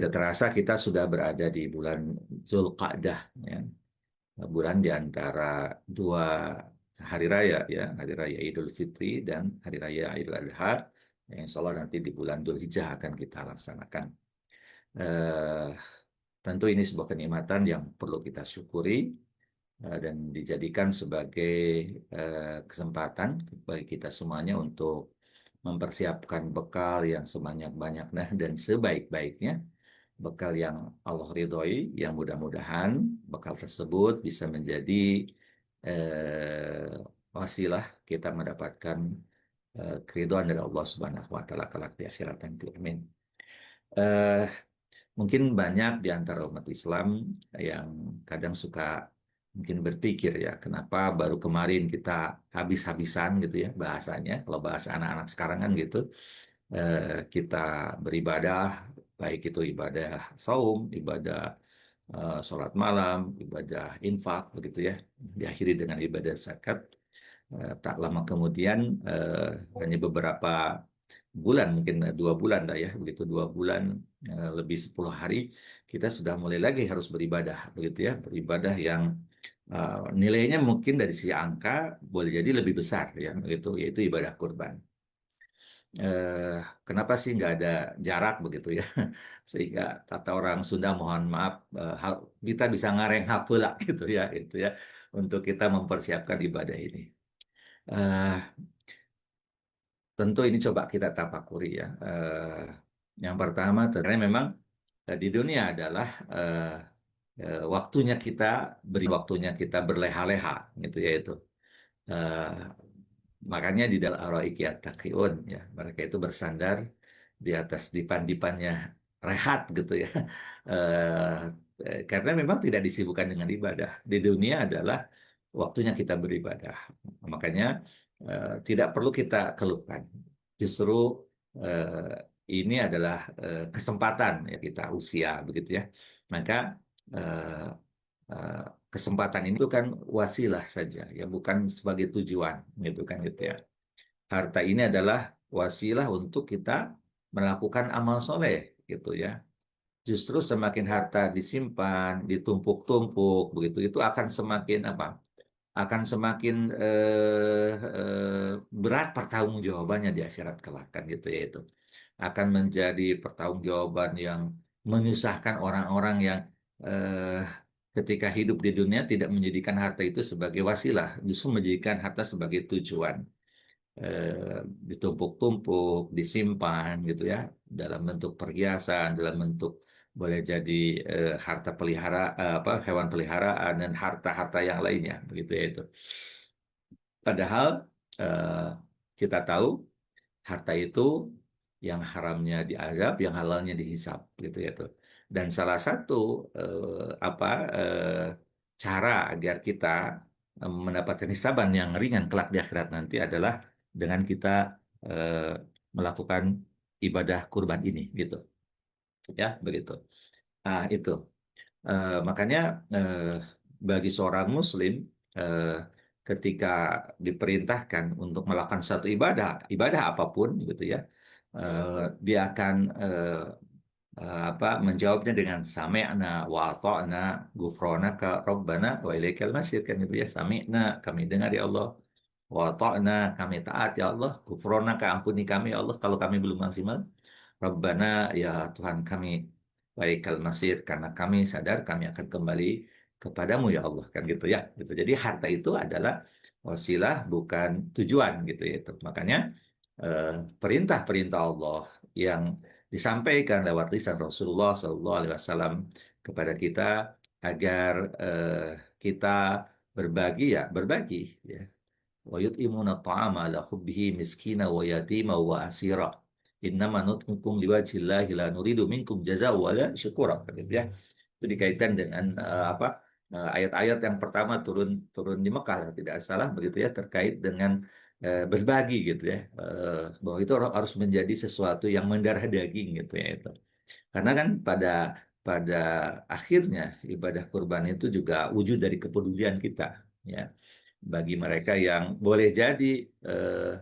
Tidak terasa kita sudah berada di bulan Zulqa'dah, ya. Bulan di antara dua hari raya, ya, hari raya Idul Fitri dan hari raya Idul Adha, yang insya Allah nanti di bulan Dzulhijjah akan kita laksanakan. Eh, Tentu ini sebuah kenikmatan yang perlu kita syukuri, dan dijadikan sebagai kesempatan bagi kita semuanya untuk mempersiapkan bekal yang sebanyak-banyaknya dan sebaik-baiknya, bekal yang Allah ridhoi, yang mudah-mudahan bekal tersebut bisa menjadi wasilah kita mendapatkan keridhaan dari Allah Subhanahu wa taala kelak di akhirat nanti. Amin. Eh, Mungkin banyak di antara umat Islam yang kadang suka mungkin berpikir, ya, kenapa baru kemarin kita habis-habisan gitu, ya, bahasanya, kalau bahasa anak-anak sekarang kan gitu, kita beribadah, baik itu ibadah saum, ibadah sholat malam, ibadah infak, begitu ya, diakhiri dengan ibadah zakat. Tak lama kemudian, hanya beberapa bulan, mungkin 2 bulan lah, ya, begitu 2 bulan, lebih 10 hari, kita sudah mulai lagi harus beribadah, begitu ya, beribadah yang nilainya mungkin dari sisi angka boleh jadi lebih besar, ya, begitu, yaitu ibadah kurban. eh, Kenapa sih nggak ada jarak, begitu ya, sehingga kata orang Sunda, mohon maaf, kita bisa ngareng hapela gitu ya, itu ya, untuk kita mempersiapkan ibadah ini. Eh, Tentu ini coba kita tapakuri, ya. Yang pertama, ternyata memang di dunia adalah waktunya kita berleha-leha, gitu ya itu. Eh, Makanya di dalam Ar-Ra'iq Yattaqiun, ya, mereka itu bersandar di atas dipan-dipannya rehat, gitu ya. Karena memang tidak disibukkan dengan ibadah. Di dunia adalah waktunya kita beribadah. Makanya tidak perlu kita keluhkan. Justru eh, ini adalah kesempatan, ya, kita usia, begitu ya. Maka eh, eh, kesempatan ini itu kan wasilah saja, ya, bukan sebagai tujuan, gitu kan, gitu ya. Harta ini adalah wasilah untuk kita melakukan amal soleh, gitu ya. Justru semakin harta disimpan, ditumpuk-tumpuk, begitu, itu akan semakin apa? Akan semakin berat pertanggungjawabannya di akhirat kelak, kan, gitu ya itu. Akan menjadi pertanggungjawaban yang menyusahkan orang-orang yang eh, ketika hidup di dunia tidak menjadikan harta itu sebagai wasilah, justru menjadikan harta sebagai tujuan. Ditumpuk-tumpuk, disimpan, gitu ya, dalam bentuk perhiasan, dalam bentuk boleh jadi harta pelihara, apa, hewan peliharaan dan harta-harta yang lainnya, begitu ya itu. Padahal eh, kita tahu harta itu yang haramnya diazab, yang halalnya dihisap, gitu ya tuh. Dan salah satu apa cara agar kita mendapatkan hisaban yang ringan kelak di akhirat nanti adalah dengan kita eh, melakukan ibadah kurban ini, gitu, ya, begitu. Ah, itu. Makanya eh, bagi seorang Muslim, eh, ketika diperintahkan untuk melakukan satu ibadah, ibadah apapun, gitu ya, dia akan apa, menjawabnya dengan sami'na wa ata'na ghufranaka rabbana wa ilaikal masir, kan, itu ya. Sami'na, kami dengar ya Allah, wa ata'na, kami taat ya Allah, ghufranaka, ampuni kami ya Allah kalau kami belum maksimal, Rabbana, ya Tuhan kami, baikal masir, karena kami sadar kami akan kembali kepadamu ya Allah, kan, gitu ya, gitu. Jadi harta itu adalah wasilah, bukan tujuan, gitu ya itu. Makanya eh, perintah-perintah Allah yang disampaikan lewat lisan Rasulullah SAW kepada kita agar kita berbagi, ya, berbagi, ya. Wa yut'imuna ta'ama ala hubbihi miskina wa yatima wa asira. Innama nut'imukum liwajhillahi la nuridu minkum jazaa wala syukura, gitu ya. Itu dikaitkan dengan apa, ayat-ayat yang pertama turun turun di Mekah, tidak salah, begitu ya, terkait dengan berbagi, gitu ya. Bahwa itu harus menjadi sesuatu yang mendarah daging, gitu ya itu. Karena kan pada pada akhirnya ibadah kurban itu juga wujud dari kepedulian kita, ya, bagi mereka yang boleh jadi eh,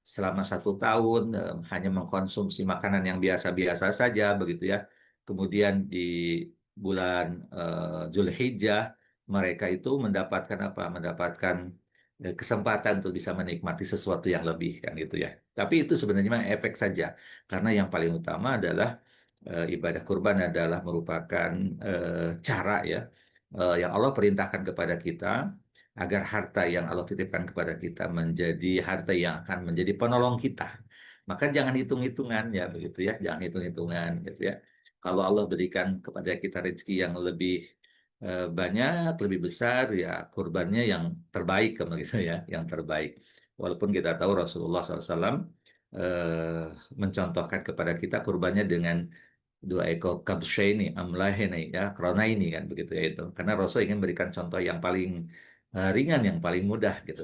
selama 1 tahun hanya mengkonsumsi makanan yang biasa-biasa saja, begitu ya. kemudian di bulan Zulhijjah mereka itu mendapatkan apa? Mendapatkan kesempatan untuk bisa menikmati sesuatu yang lebih kan gitu ya. Tapi itu sebenarnya memang efek saja, karena yang paling utama adalah ibadah kurban adalah merupakan cara ya yang Allah perintahkan kepada kita agar harta yang Allah titipkan kepada kita menjadi harta yang akan menjadi penolong kita. Maka jangan hitung-hitungan ya begitu ya, jangan hitung-hitungan gitu ya. Kalau Allah berikan kepada kita rezeki yang lebih banyak, lebih besar, ya kurbannya yang terbaik begitu ya, yang terbaik. Walaupun kita tahu Rasulullah SAW mencontohkan kepada kita kurbannya dengan dua ekor kabsyaini amlahini ya krona ini kan begitu ya itu, karena Rasul ingin berikan contoh yang paling ringan, yang paling mudah gitu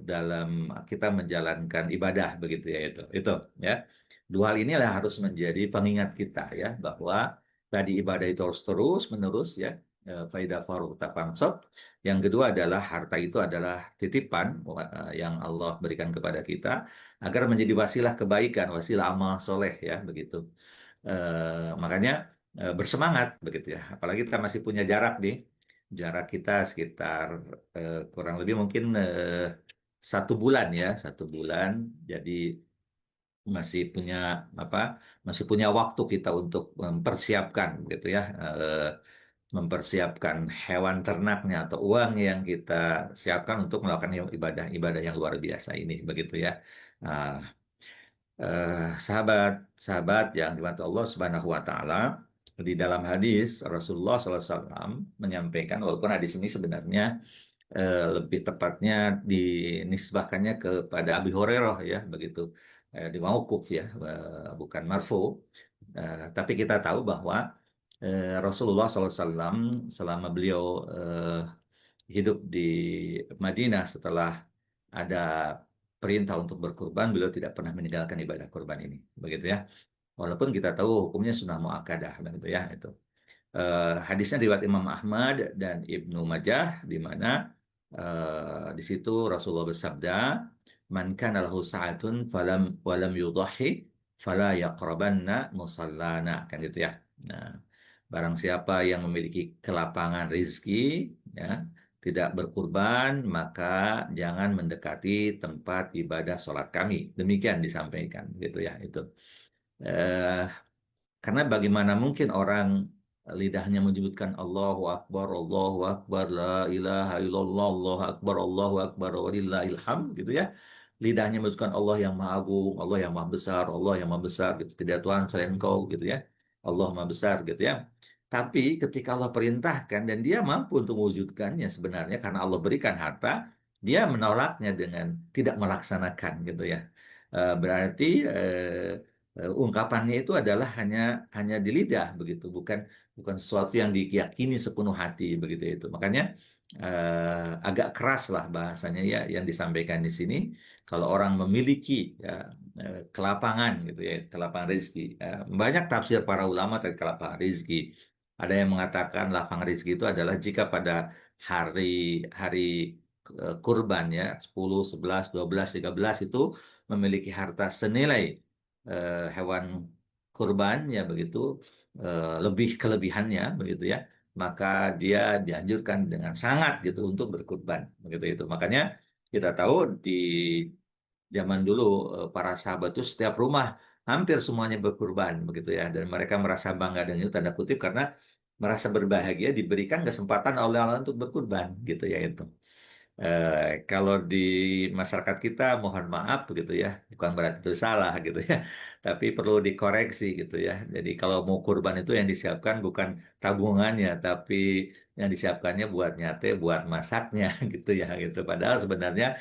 dalam kita menjalankan ibadah begitu ya itu ya. Dua hal inilah harus menjadi pengingat kita ya, bahwa tadi ibadah itu harus terus menerus ya, faidah faruk tafansab. Yang kedua adalah harta itu adalah titipan yang Allah berikan kepada kita agar menjadi wasilah kebaikan, wasilah amal soleh ya begitu. Makanya bersemangat begitu ya, apalagi kita masih punya jarak nih, jarak kita sekitar kurang lebih mungkin 1 bulan ya, 1 bulan. Jadi masih punya apa? Masih punya waktu kita untuk mempersiapkan gitu ya, mempersiapkan hewan ternaknya atau uang yang kita siapkan untuk melakukan ibadah-ibadah yang luar biasa ini begitu ya. Nah, sahabat-sahabat yang dibantu Allah Subhanahu wa taala, di dalam hadis Rasulullah SAW menyampaikan, walaupun hadis ini sebenarnya lebih tepatnya dinisbahkannya kepada Abi Hurairah ya begitu, di mauquf ya, bukan marfu. Tapi kita tahu bahwa Rasulullah SAW selama beliau hidup di Madinah, setelah ada perintah untuk berkurban, beliau tidak pernah meninggalkan ibadah kurban ini begitu ya, walaupun kita tahu hukumnya sunnah muakkadah begitu ya itu. Hadisnya riwayat Imam Ahmad dan Ibnu Majah, di mana di situ Rasulullah bersabda, "Man kana lahu sa'atun falam walam yudhahi fala yaqrabanna musallana." Kan gitu ya. Nah, barang siapa yang memiliki kelapangan rizki ya, tidak berkurban, maka jangan mendekati tempat ibadah sholat kami. Demikian disampaikan gitu ya itu. Eh, karena bagaimana mungkin orang lidahnya menyebutkan Allahu Akbar, la ilaha illallah, Allahu Akbar, walillahil hamd gitu ya. Lidahnya menyebutkan Allah yang Maha Agung, Allah yang Maha Besar, Allah yang Maha Besar gitu. Tidak Tuhan selain Engkau gitu ya. Allah Maha Besar gitu ya. Tapi ketika Allah perintahkan dan dia mampu untuk mewujudkannya sebenarnya karena Allah berikan harta, dia menolaknya dengan tidak melaksanakan gitu ya. Berarti ungkapannya itu adalah hanya hanya di lidah begitu, bukan bukan sesuatu yang diyakini sepenuh hati begitu itu. Makanya agak keras lah bahasanya ya yang disampaikan di sini. Kalau orang memiliki ya, kelapangan gitu ya, kelapangan rezeki. Banyak tafsir para ulama terkait kelapangan rezeki. Ada yang mengatakan lapangan rezeki itu adalah jika pada hari hari kurban ya 10, 11, 12, 13 itu memiliki harta senilai hewan kurban ya begitu, lebih kelebihannya begitu ya, maka dia dianjurkan dengan sangat gitu untuk berkurban begitu itu. Makanya kita tahu di zaman dulu para sahabat itu setiap rumah hampir semuanya berkurban begitu ya, dan mereka merasa bangga dengan itu tanda kutip karena merasa berbahagia diberikan kesempatan oleh Allah untuk berkurban gitu ya itu. Kalau di masyarakat kita mohon maaf begitu ya, bukan berarti itu salah gitu ya, tapi perlu dikoreksi gitu ya. Jadi kalau mau kurban itu yang disiapkan bukan tabungannya, tapi yang disiapkannya buat nyate, buat masaknya gitu ya gitu. Padahal sebenarnya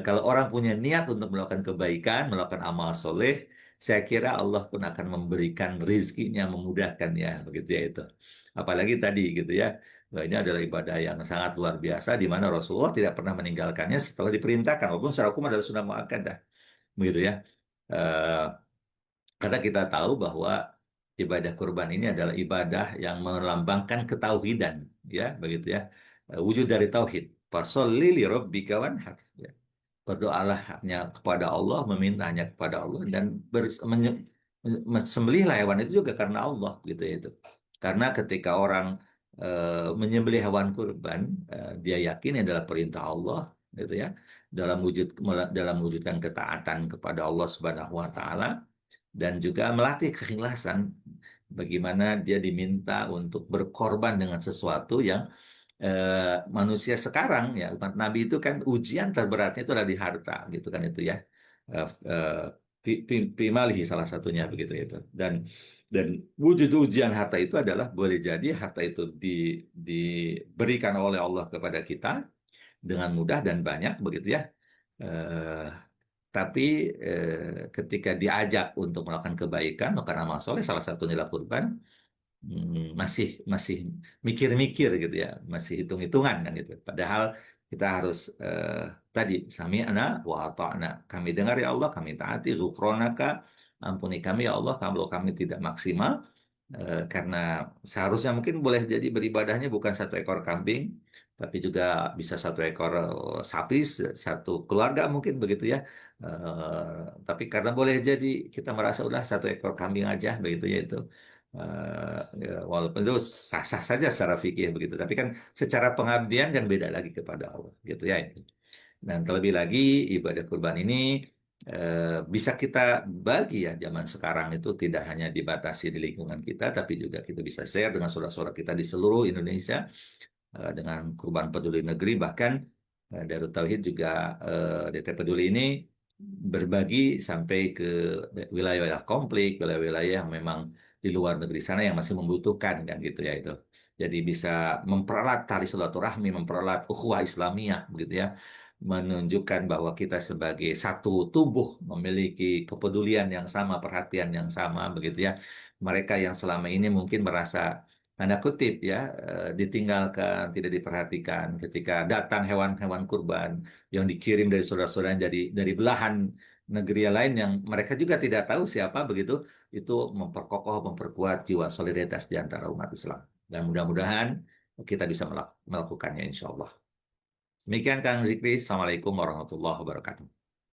kalau orang punya niat untuk melakukan kebaikan, melakukan amal soleh, saya kira Allah pun akan memberikan rizkinya, memudahkan ya begitu ya itu. Apalagi tadi gitu ya. Nah, ini adalah ibadah yang sangat luar biasa di mana Rasulullah tidak pernah meninggalkannya setelah diperintahkan, walaupun secara hukum adalah sunnah muakkadah, begitu ya. Eh, karena kita tahu bahwa ibadah kurban ini adalah ibadah yang melambangkan ketauhidan, ya, begitu ya. Wujud dari tauhid. Fasholli li rabbika wanhar. Ya. Berdoalah hanya kepada Allah, meminta hanya kepada Allah dan sembelihlah hewan itu juga karena Allah gitu ya itu. Karena ketika orang menyembelih hewan kurban, dia yakin ini adalah perintah Allah gitu ya, dalam wujudkan ketaatan kepada Allah Subhanahu wa taala, dan juga melatih keikhlasan bagaimana dia diminta untuk berkorban dengan sesuatu yang manusia sekarang ya, umat Nabi itu kan ujian terberatnya itu ada di harta gitu kan itu ya. Eh, eh, Pimalihi salah satunya begitu itu. Dan wujud ujian harta itu adalah boleh jadi harta itu diberikan oleh Allah kepada kita dengan mudah dan banyak begitu ya. Eh, tapi ketika diajak untuk melakukan kebaikan, melakukan amal soleh, salah satunya adalah kurban, masih masih mikir-mikir gitu ya, masih hitung-hitungan kan gitu. Padahal kita harus tadi sami'na wa ata'na. Kami dengar ya Allah, kami taati, ghufranaka, ampuni kami ya Allah kalau kami tidak maksimal. Karena seharusnya mungkin boleh jadi beribadahnya bukan satu ekor kambing, tapi juga bisa satu ekor sapi, satu keluarga mungkin begitu ya. Tapi karena boleh jadi kita merasa udah satu ekor kambing aja begitu ya itu. Ya, walaupun itu sah-sah saja secara fikih begitu, tapi kan secara pengabdian kan beda lagi kepada Allah gitu ya. Dan terlebih lagi ibadah kurban ini bisa kita bagi ya, zaman sekarang itu tidak hanya dibatasi di lingkungan kita, tapi juga kita bisa share dengan saudara-saudara kita di seluruh Indonesia dengan Kurban Peduli Negeri. Bahkan Darut Tauhid juga DT Peduli ini berbagi sampai ke wilayah-wilayah konflik, wilayah-wilayah yang memang di luar negeri sana yang masih membutuhkan kan gitu ya itu. Jadi bisa memperalat tali silaturahmi, memperalat ukhuwah Islamiyah begitu ya, menunjukkan bahwa kita sebagai satu tubuh memiliki kepedulian yang sama, perhatian yang sama begitu ya. Mereka yang selama ini mungkin merasa tanda kutip ya ditinggalkan, tidak diperhatikan ketika datang hewan-hewan kurban yang dikirim dari saudara-saudara dari belahan negeri lain yang mereka juga tidak tahu siapa begitu, itu memperkokoh, memperkuat jiwa solidaritas di antara umat Islam. Dan mudah-mudahan kita bisa melakukannya insya Allah. Demikian Kang Zikri. Assalamualaikum warahmatullahi wabarakatuh.